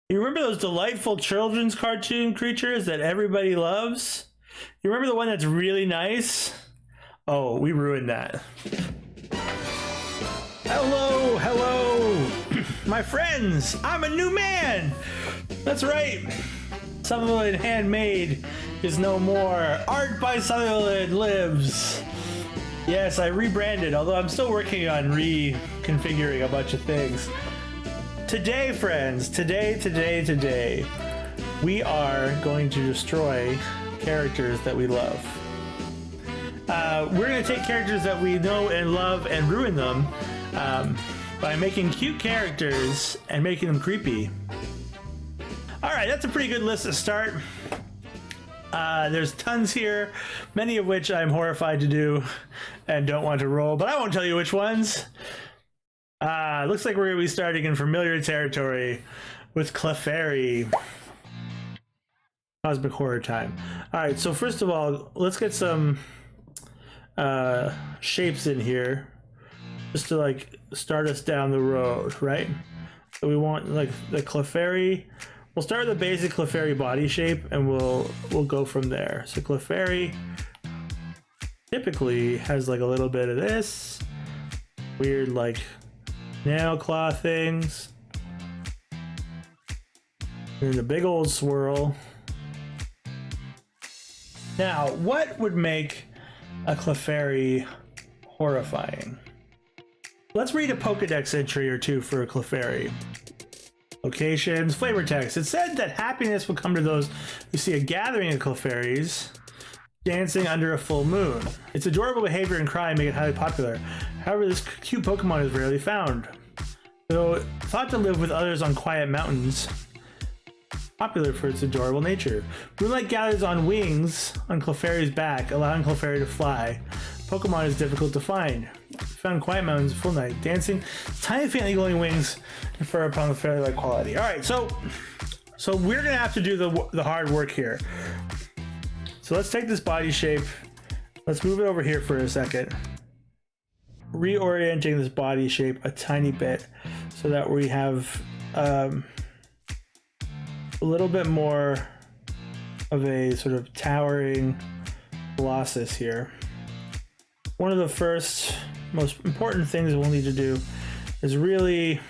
You remember those delightful children's cartoon creatures that everybody loves? You remember the one that's really nice? Oh, we ruined that. Hello, hello, my friends. I'm a new man. That's right. Sutherland Handmade is no more. Art by Sutherland lives. Yes, I rebranded, although I'm still working on reconfiguring a bunch of things. Today, friends, today, we are going to destroy characters that we love. We're going to take characters that we know and love and ruin them by making cute characters and making them creepy. All right, that's a pretty good list to start. There's tons here, many of which I'm horrified to do and don't want to roll, but I won't tell you which ones. Looks like we're going to be starting in familiar territory with Clefairy. Cosmic horror time. All right, so first of all, let's get some shapes in here just to like start us down the road, right? So we want like the Clefairy. We'll start with the basic Clefairy body shape and we'll go from there. So Clefairy typically has like a little bit of this weird like nail claw things, and the big old swirl. Now, what would make a Clefairy horrifying? Let's read a Pokedex entry or two for a Clefairy. Locations, flavor text. It said that happiness would come to those who see a gathering of Clefairies dancing under a full moon. Its adorable behavior and cry make it highly popular. However, this cute Pokemon is rarely found. Though thought to live with others on quiet mountains, popular for its adorable nature. Moonlight gathers on wings on Clefairy's back, allowing Clefairy to fly. Pokemon is difficult to find. Found quiet mountains, full night, dancing, tiny faintly glowing wings confer upon the fairy-like quality. All right, so we're gonna have to do the hard work here. So let's take this body shape. Let's move it over here for a second. Reorienting this body shape a tiny bit so that we have a little bit more of a sort of towering colossus here. One of the first most important things we'll need to do is really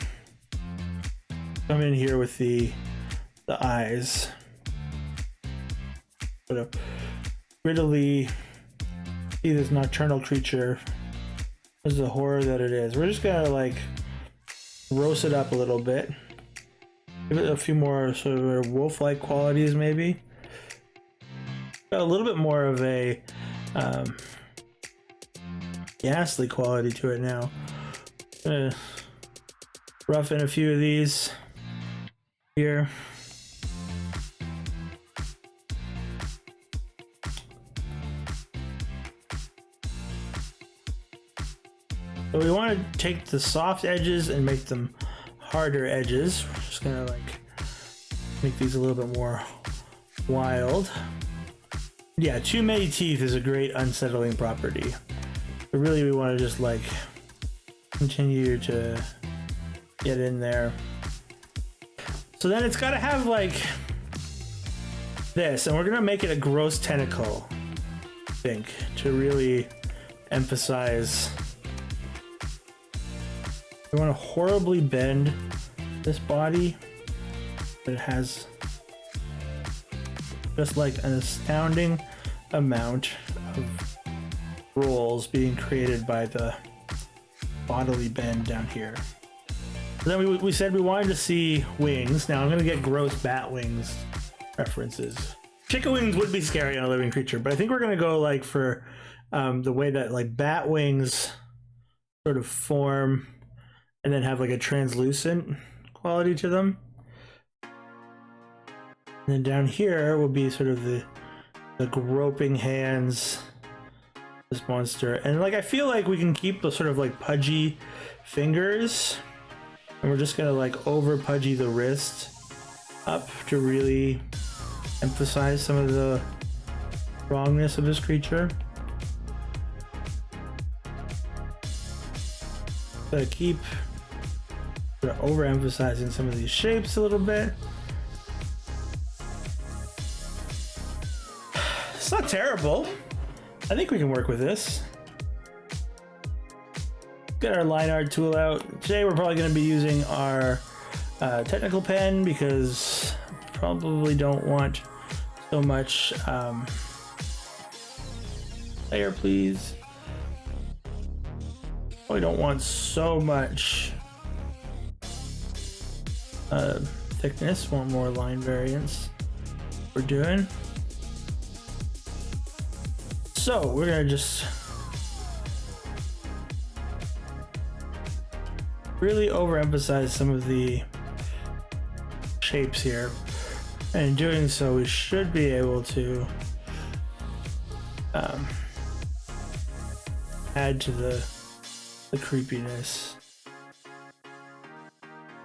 come in here with the eyes. Sort of grittily see this nocturnal creature as the horror that it is. We're just gonna like roast it up a little bit. Give it a few more sort of wolf-like qualities, maybe. Got a little bit more of a ghastly quality to it now. Rough in a few of these here. So we want to take the soft edges and make them harder edges. We're just gonna like make these a little bit more wild. Yeah, too many teeth is a great unsettling property. But really we want to just like continue to get in there. So then it's got to have like this, and we're gonna make it a gross tentacle, I think, to really emphasize. We want to horribly bend this body, but it has just like an astounding amount of rolls being created by the bodily bend down here. And then we said we wanted to see wings. Now I'm going to get gross bat wings references. Chicken wings would be scary on a living creature, but I think we're going to go like for the way that like bat wings sort of form and then have like a translucent quality to them. And then down here will be sort of the groping hands, this monster. And like I feel like we can keep the sort of like pudgy fingers, and we're just gonna like over pudgy the wrist up to really emphasize some of the wrongness of this creature. So keep overemphasizing some of these shapes a little bit. It's not terrible. I think we can work with this. Get our line art tool out. Today we're probably going to be using our technical pen because probably don't want so much layer, please. Probably don't want so much thickness. Want more line variance. We're doing. So we're gonna just really overemphasize some of the shapes here, and in doing so we should be able to add to the creepiness.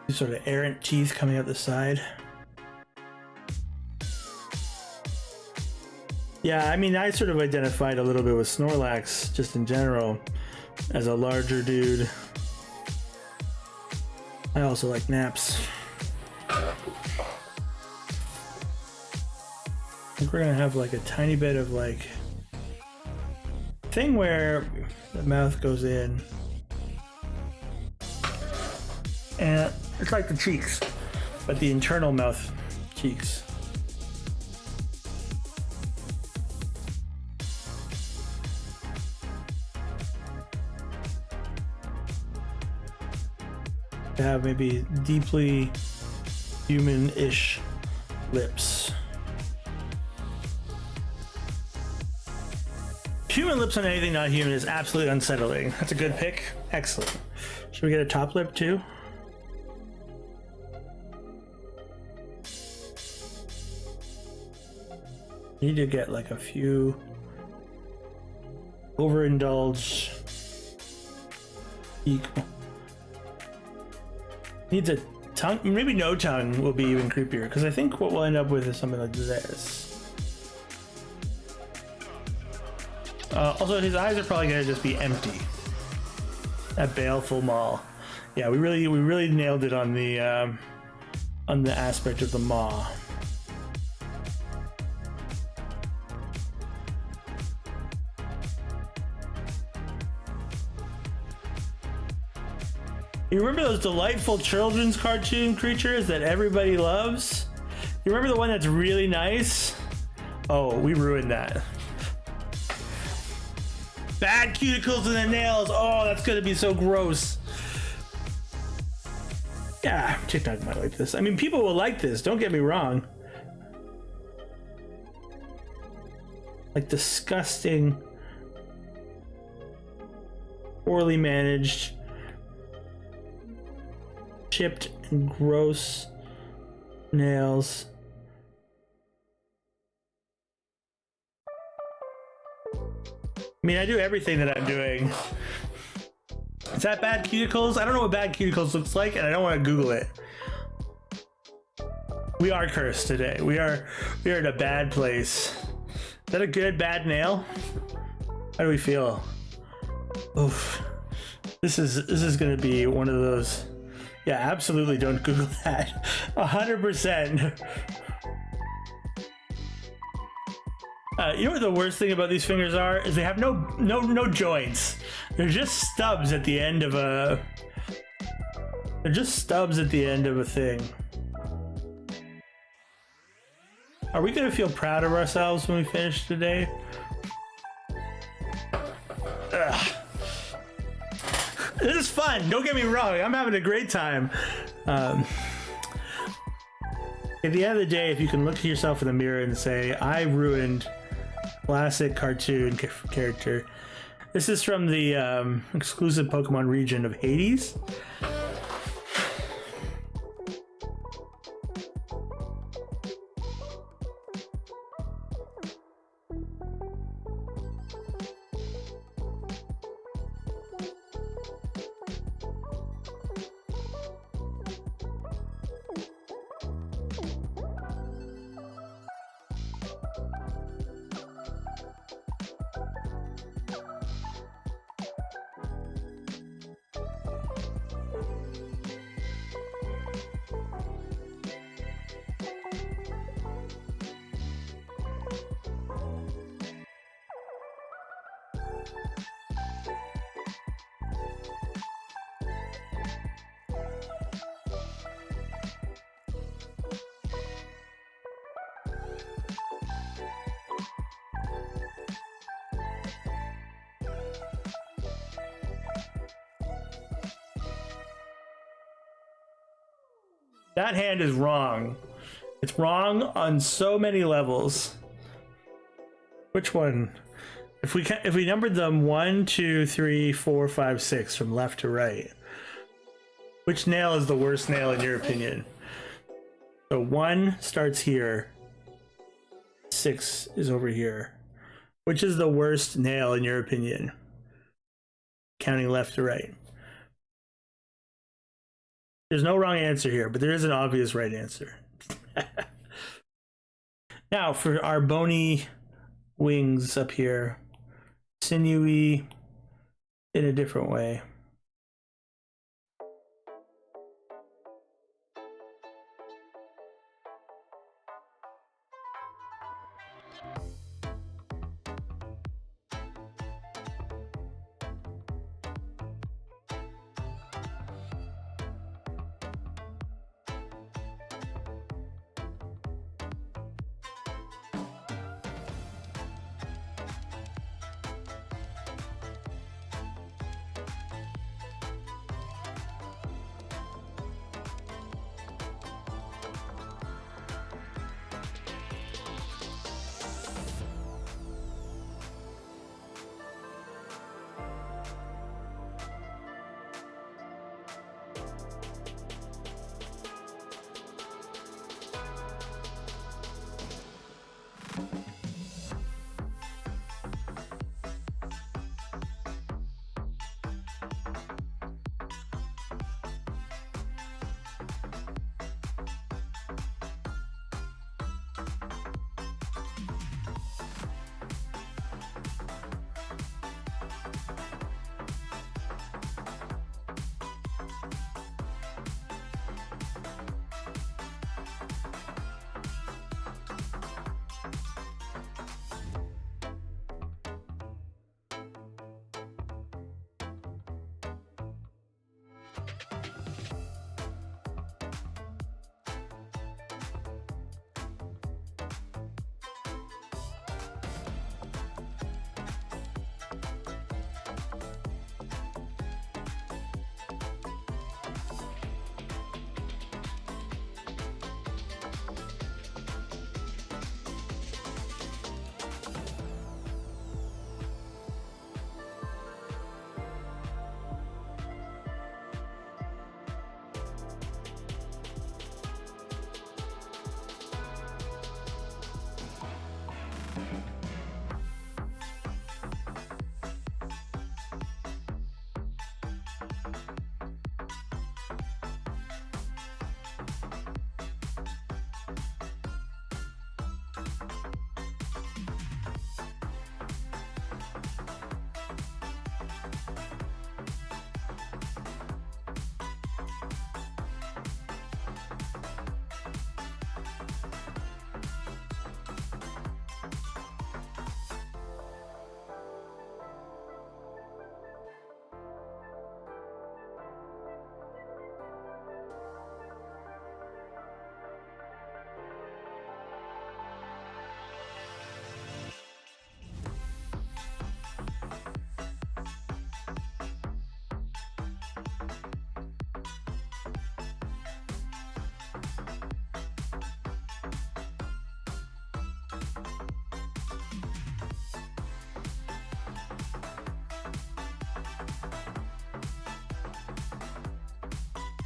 These sort of errant teeth coming out the side. Yeah, I mean, I sort of identified a little bit with Snorlax just in general as a larger dude. I also like naps. I think we're gonna have like a tiny bit of like thing where the mouth goes in, and it's like the cheeks, but the internal mouth cheeks. To have maybe deeply human-ish lips. Human lips on anything not human is absolutely unsettling. That's a good pick. Excellent. Should we get a top lip too? Need to get like a few overindulged cheek. Needs a tongue. Maybe no tongue will be even creepier, because I think what we'll end up with is something like this. Also, his eyes are probably gonna just be empty. That baleful maw. Yeah, we really nailed it on the aspect of the maw. You remember those delightful children's cartoon creatures that everybody loves? You remember the one that's really nice? Oh, we ruined that. Bad cuticles in the nails. Oh, that's gonna be so gross. Yeah, TikTok might like this. I mean, people will like this, don't get me wrong. Like disgusting, poorly managed, chipped and gross nails. I mean, I do everything that I'm doing. Is that bad cuticles? I don't know what bad cuticles looks like, and I don't want to Google it. We are cursed today. We are in a bad place. Is that a good bad nail? How do we feel? Oof. This is gonna be one of those. Yeah, absolutely don't Google that. 100%. You know what the worst thing about these fingers are? Is they have no joints. They're just stubs at the end of a... They're just stubs at the end of a thing. Are we gonna feel proud of ourselves when we finish today? Ugh. This is fun, don't get me wrong, I'm having a great time. At the end of the day, if you can look at yourself in the mirror and say, I ruined classic cartoon character. This is from the exclusive Pokemon region of Hades. That hand is wrong. It's wrong on so many levels. Which one? If we numbered them 1, 2, 3, 4, 5, 6 from left to right, which nail is the worst nail in your opinion? So 1 starts here. 6 is over here. Which is the worst nail in your opinion? Counting left to right. There's no wrong answer here, but there is an obvious right answer. Now for our bony wings up here, sinewy in a different way.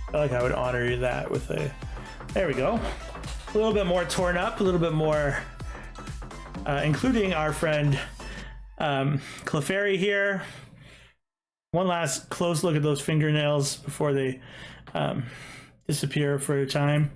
I feel like I would honor that with a, there we go. A little bit more torn up, a little bit more, including our friend Clefairy here. One last close look at those fingernails before they disappear for a time.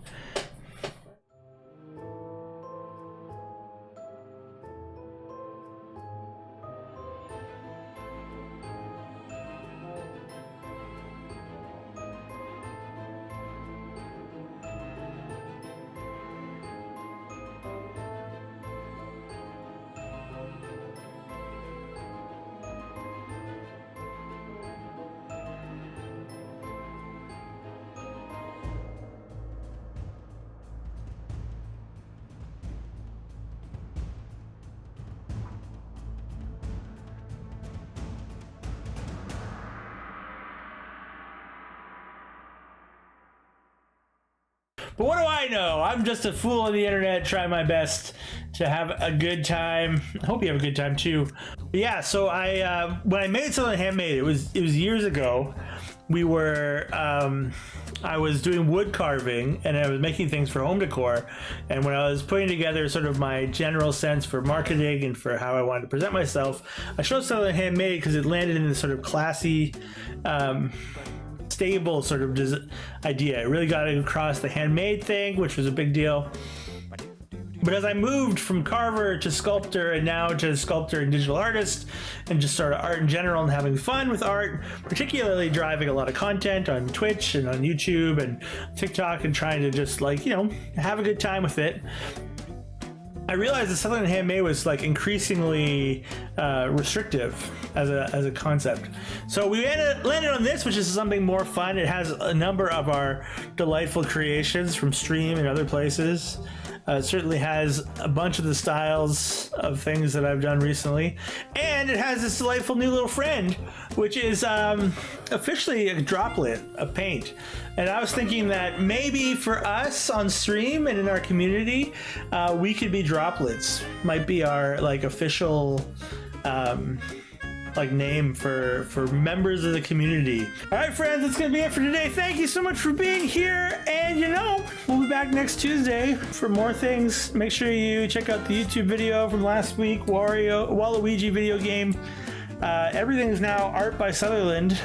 But what do I know? I'm just a fool on the internet trying my best to have a good time. I hope you have a good time too. But yeah, so when I made something handmade, it was years ago. We were I was doing wood carving and I was making things for home decor, and when I was putting together sort of my general sense for marketing and for how I wanted to present myself, I showed something handmade because it landed in this sort of classy stable sort of idea. It really got across the handmade thing, which was a big deal. But as I moved from carver to sculptor and now to sculptor and digital artist and just sort of art in general and having fun with art, particularly driving a lot of content on Twitch and on YouTube and TikTok and trying to just like, you know, have a good time with it, I realized that something handmade was like increasingly restrictive as a concept. So we landed on this, which is something more fun. It has a number of our delightful creations from Stream and other places. It certainly has a bunch of the styles of things that I've done recently. And it has this delightful new little friend, which is officially a droplet of paint. And I was thinking that maybe for us on stream and in our community, we could be droplets. Might be our like official like name for members of the community. All right, friends, that's gonna be it for today. Thank you so much for being here, and you know, we'll be back next Tuesday for more things. Make sure you check out the YouTube video from last week, Waluigi video game. Everything is now art by Sutherland,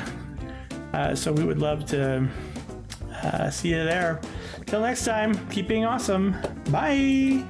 so we would love to see you there. Till next time, keep being awesome. Bye.